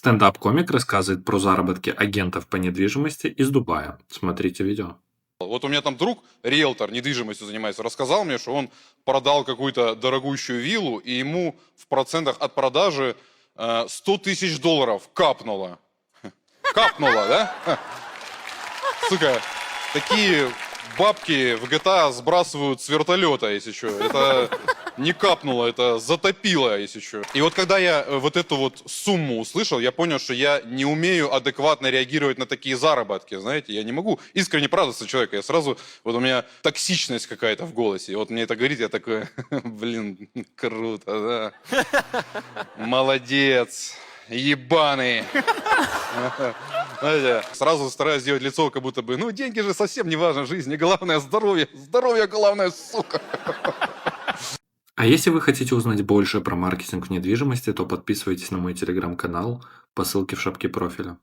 Стендап-комик рассказывает про заработки агентов по недвижимости из Дубая. Смотрите видео. Вот у меня там друг, риэлтор, недвижимостью занимается, рассказал мне, что он продал какую-то дорогущую виллу, и ему в процентах от продажи 100 тысяч долларов капнуло. Капнуло, да? Сука, такие бабки в GTA сбрасывают с вертолета, если что. Это не капнуло, это затопило, если что. И вот когда я вот эту вот сумму услышал, я понял, что я не умею адекватно реагировать на такие заработки, знаете. Я не могу искренне порадоваться человека. Я сразу, вот у меня токсичность какая-то в голосе. И вот мне это говорит, я такой, блин, круто, да. Молодец, ебаный. Знаете, сразу стараюсь сделать лицо, как будто бы, ну, деньги же совсем не важно в жизни, главное здоровье. Здоровье главное, сука. А если вы хотите узнать больше про маркетинг в недвижимости, то подписывайтесь на мой телеграм-канал по ссылке в шапке профиля.